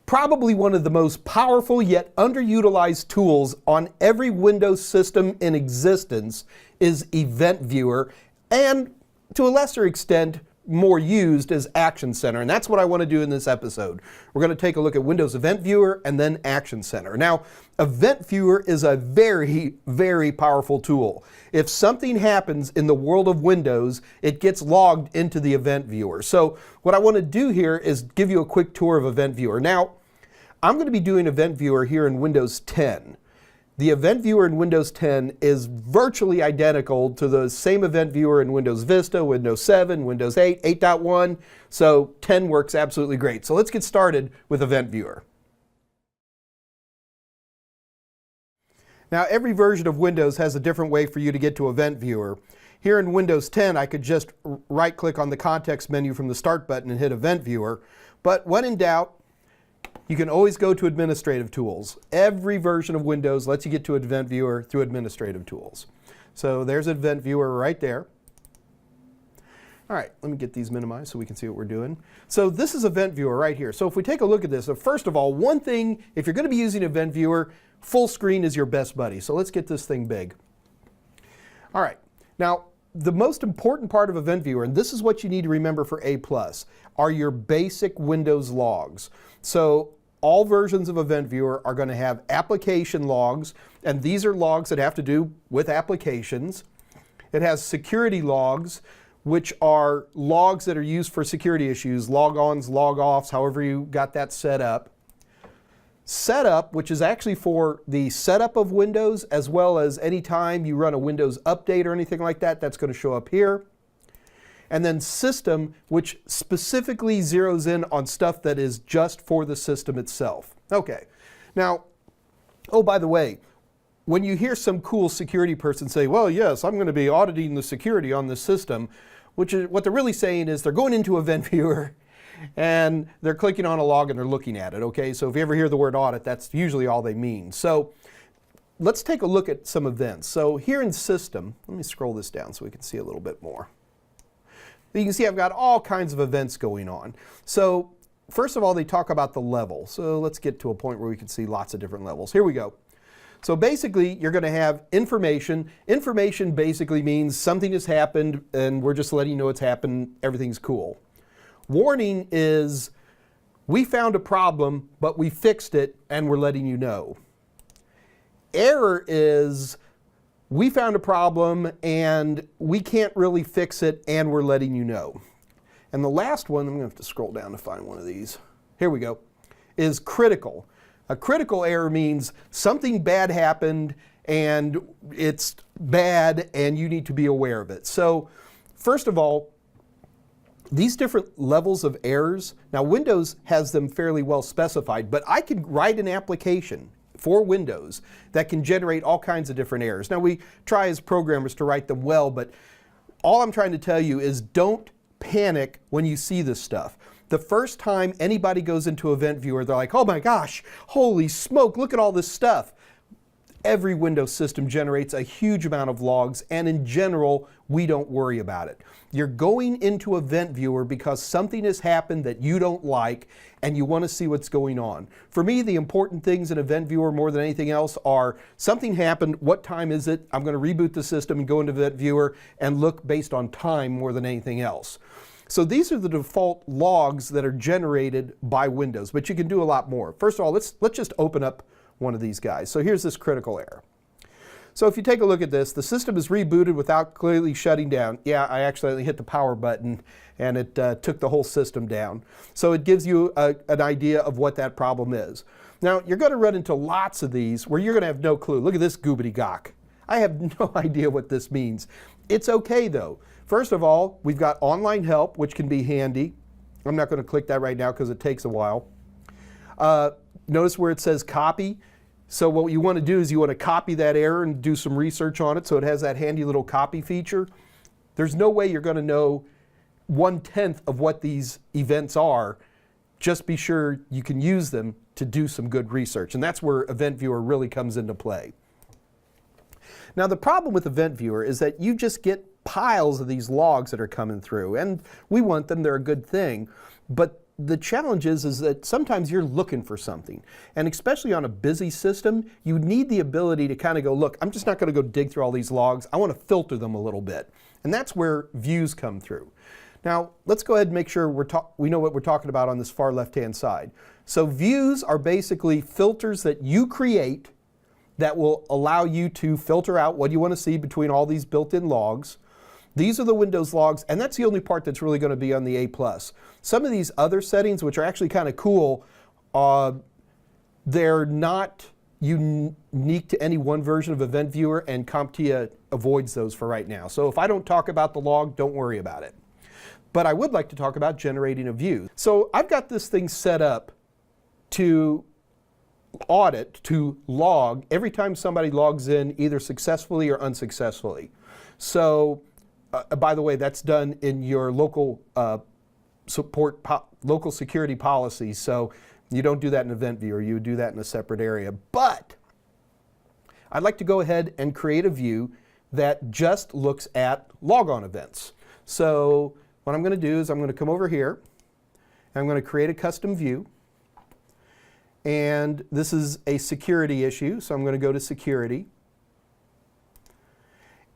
Probably one of the most powerful yet underutilized tools on every Windows system in existence is Event Viewer, and to a lesser extent, more used as Action Center, and that's what I want to do in this episode. We're going to take a look at Windows Event Viewer and then Action Center. Now, Event Viewer is a very, very powerful tool. If something happens in the world of Windows, it gets logged into the Event Viewer. So what I want to do here is give you a quick tour of Event Viewer. Now, I'm going to be doing Event Viewer here in Windows 10. The Event Viewer in Windows 10 is virtually identical to the same Event Viewer in Windows Vista, Windows 7, Windows 8, 8.1, so 10 works absolutely great. So let's get started with Event Viewer. Now, every version of Windows has a different way for you to get to Event Viewer. Here in Windows 10, I could just right-click on the context menu from the Start button and hit Event Viewer, but when in doubt, you can always go to Administrative Tools. Every version of Windows lets you get to Event Viewer through Administrative Tools. So there's Event Viewer right there. All right, let me get these minimized so we can see what we're doing. So this is Event Viewer right here. So if we take a look at this, first of all, one thing, if you're going to be using Event Viewer, full screen is your best buddy. So let's get this thing big. All right, now the most important part of Event Viewer, and this is what you need to remember for A+, are your basic Windows logs. So all versions of Event Viewer are going to have application logs, and these are logs that have to do with applications. It has security logs, which are logs that are used for security issues, log-ons, log-offs, however you got that set up. Setup, which is actually for the setup of Windows, as well as any time you run a Windows update or anything like that, that's going to show up here. And then System, which specifically zeroes in on stuff that is just for the system itself. Okay, now, oh, by the way, when you hear some cool security person say, well, yes, I'm going to be auditing the security on this system, which is what they're really saying is they're going into Event Viewer and they're clicking on a log and they're looking at it, okay? So if you ever hear the word audit, that's usually all they mean. So let's take a look at some events. So here in System, let me scroll this down so we can see a little bit more. You can see I've got all kinds of events going on. So first of all, they talk about the level. So let's get to a point where we can see lots of different levels. Here we go. So basically, you're going to have information. Information basically means something has happened and we're just letting you know it's happened, everything's cool. Warning is, we found a problem, but we fixed it and we're letting you know. Error is, we found a problem and we can't really fix it and we're letting you know. And the last one, I'm going to have to scroll down to find one of these. Here we go, is critical. A critical error means something bad happened and it's bad and you need to be aware of it. So first of all, these different levels of errors, now Windows has them fairly well specified, but I could write an application for Windows that can generate all kinds of different errors. Now we try as programmers to write them well, but all I'm trying to tell you is don't panic when you see this stuff. The first time anybody goes into Event Viewer, they're like, oh my gosh, holy smoke, look at all this stuff. Every Windows system generates a huge amount of logs, and in general, we don't worry about it. You're going into Event Viewer because something has happened that you don't like, and you want to see what's going on. For me, the important things in Event Viewer more than anything else are something happened, what time is it? I'm going to reboot the system and go into Event Viewer and look based on time more than anything else. So these are the default logs that are generated by Windows, but you can do a lot more. First of all, let's just open up one of these guys. So here's this critical error. So if you take a look at this, the system is rebooted without clearly shutting down. Yeah, I actually hit the power button and it took the whole system down. So it gives you an idea of what that problem is. Now you're going to run into lots of these where you're going to have no clue. Look at this goobity gawk. I have no idea what this means. It's okay though. First of all, we've got online help, which can be handy. I'm not going to click that right now because it takes a while. Notice where it says copy. So what you want to do is you want to copy that error and do some research on it so it has that handy little copy feature. There's no way you're going to know 1/10 of what these events are. Just be sure you can use them to do some good research. And that's where Event Viewer really comes into play. Now the problem with Event Viewer is that you just get piles of these logs that are coming through. And we want them, they're a good thing. But the challenge is that sometimes you're looking for something. And especially on a busy system, you need the ability to kind of go, look, I'm just not going to go dig through all these logs. I want to filter them a little bit. And that's where views come through. Now, let's go ahead and make sure we know what we're talking about on this far left-hand side. So views are basically filters that you create that will allow you to filter out what you want to see between all these built-in logs. These are the Windows logs, and that's the only part that's really going to be on the A+. Some of these other settings, which are actually kind of cool, they're not unique to any one version of Event Viewer, and CompTIA avoids those for right now. So if I don't talk about the log, don't worry about it. But I would like to talk about generating a view. So I've got this thing set up to audit, to log, every time somebody logs in, either successfully or unsuccessfully. So by the way, that's done in your local local security policies. So you don't do that in Event Viewer, you do that in a separate area. But I'd like to go ahead and create a view that just looks at logon events. So what I'm going to do is I'm going to come over here, and I'm going to create a custom view. And this is a security issue, so I'm going to go to Security.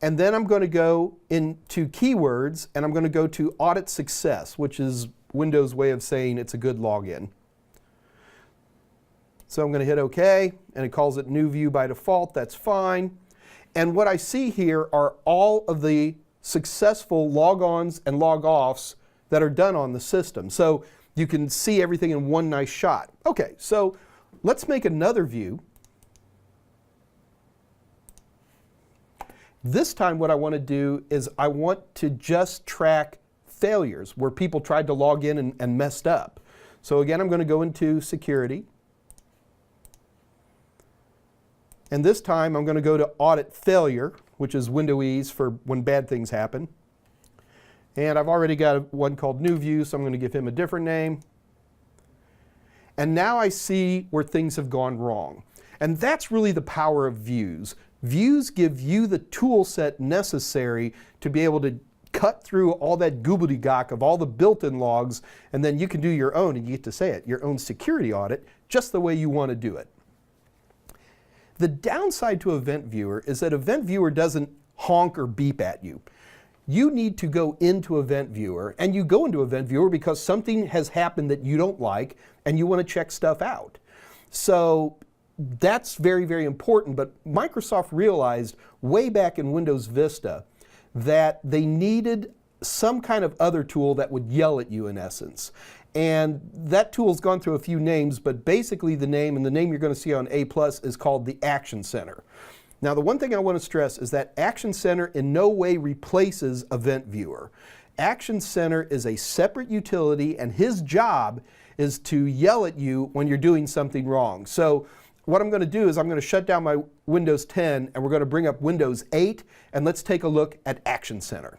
And then I'm going to go into Keywords, and I'm going to go to Audit Success, which is Windows' way of saying it's a good login. So I'm going to hit OK, and it calls it New View by default. That's fine. And what I see here are all of the successful logons and logoffs that are done on the system. So you can see everything in one nice shot. Okay, so let's make another view. This time what I want to do is I want to just track failures where people tried to log in and messed up. So again, I'm going to go into Security. And this time I'm going to go to Audit Failure, which is WindowEase for when bad things happen. And I've already got one called New View, so I'm going to give him a different name. And now I see where things have gone wrong. And that's really the power of views. Views give you the tool set necessary to be able to cut through all that gobbledygook of all the built-in logs, and then you can do your own, and you get to say it, your own security audit, just the way you want to do it. The downside to Event Viewer is that Event Viewer doesn't honk or beep at you. You need to go into Event Viewer, and you go into Event Viewer because something has happened that you don't like, and you want to check stuff out. So that's very, very important, but Microsoft realized way back in Windows Vista that they needed some kind of other tool that would yell at you in essence. And that tool's gone through a few names, but basically the name, and the name you're going to see on A+, is called the Action Center. Now the one thing I want to stress is that Action Center in no way replaces Event Viewer. Action Center is a separate utility, and his job is to yell at you when you're doing something wrong. So what I'm going to do is I'm going to shut down my Windows 10, and we're going to bring up Windows 8, and let's take a look at Action Center.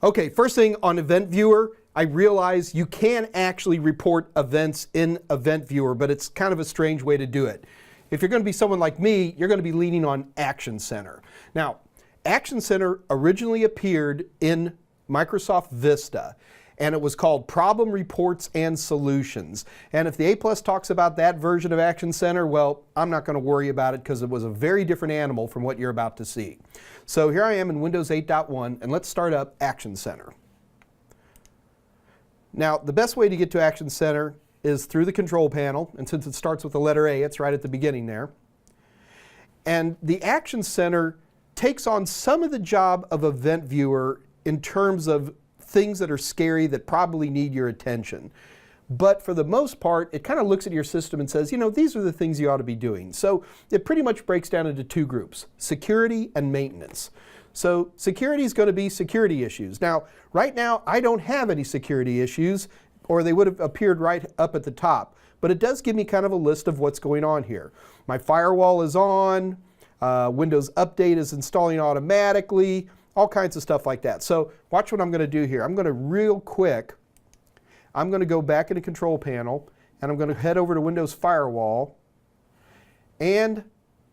Okay, first thing on Event Viewer, I realize you can actually report events in Event Viewer, but it's kind of a strange way to do it. If you're going to be someone like me, you're going to be leaning on Action Center. Now, Action Center originally appeared in Microsoft Vista, and it was called Problem Reports and Solutions. And if the A+ talks about that version of Action Center, well, I'm not going to worry about it because it was a very different animal from what you're about to see. So here I am in Windows 8.1, and let's start up Action Center. Now, the best way to get to Action Center is through the control panel, and since it starts with the letter A, it's right at the beginning there. And the Action Center takes on some of the job of Event Viewer in terms of things that are scary that probably need your attention. But for the most part, it kind of looks at your system and says, you know, these are the things you ought to be doing. So it pretty much breaks down into two groups, security and maintenance. So security is going to be security issues. Now, right now, I don't have any security issues, or they would have appeared right up at the top. But it does give me kind of a list of what's going on here. My firewall is on, Windows Update is installing automatically, all kinds of stuff like that. So watch what I'm going to do here. I'm going to real quick, I'm going to go back into Control Panel, and I'm going to head over to Windows Firewall, and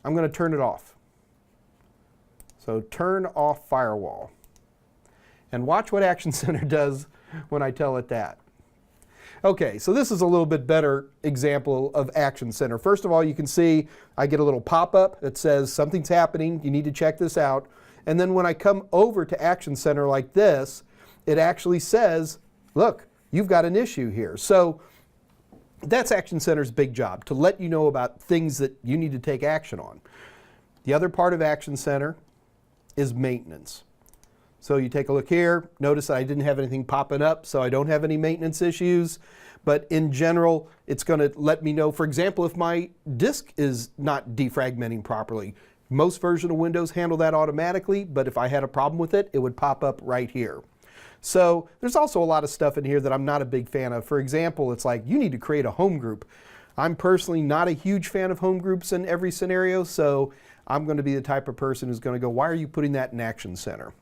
I'm going to turn it off. So turn off Firewall. And watch what Action Center does when I tell it that. Okay, so this is a little bit better example of Action Center. First of all, you can see I get a little pop-up that says something's happening, you need to check this out. And then when I come over to Action Center like this, it actually says, look, you've got an issue here. So that's Action Center's big job, to let you know about things that you need to take action on. The other part of Action Center is maintenance. So you take a look here, notice that I didn't have anything popping up, so I don't have any maintenance issues. But in general, it's going to let me know, for example, if my disk is not defragmenting properly. Most versions of Windows handle that automatically, but if I had a problem with it, it would pop up right here. So there's also a lot of stuff in here that I'm not a big fan of. For example, it's like you need to create a home group. I'm personally not a huge fan of home groups in every scenario, so I'm going to be the type of person who's going to go, why are you putting that in Action Center?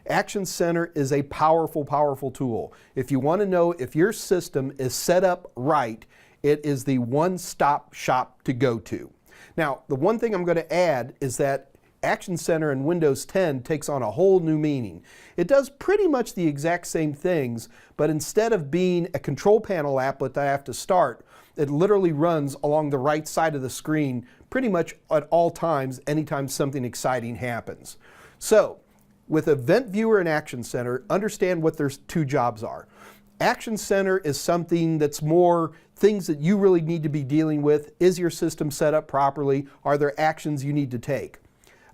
Action Center is a powerful, powerful tool. If you want to know if your system is set up right, it is the one-stop shop to go to. Now, the one thing I'm going to add is that Action Center in Windows 10 takes on a whole new meaning. It does pretty much the exact same things, but instead of being a control panel applet that I have to start, it literally runs along the right side of the screen pretty much at all times, anytime something exciting happens. So, with Event Viewer and Action Center, understand what their two jobs are. Action Center is something that's more things that you really need to be dealing with. Is your system set up properly? Are there actions you need to take?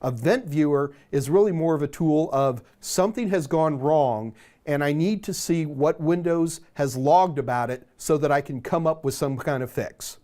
Event Viewer is really more of a tool of something has gone wrong and I need to see what Windows has logged about it so that I can come up with some kind of fix.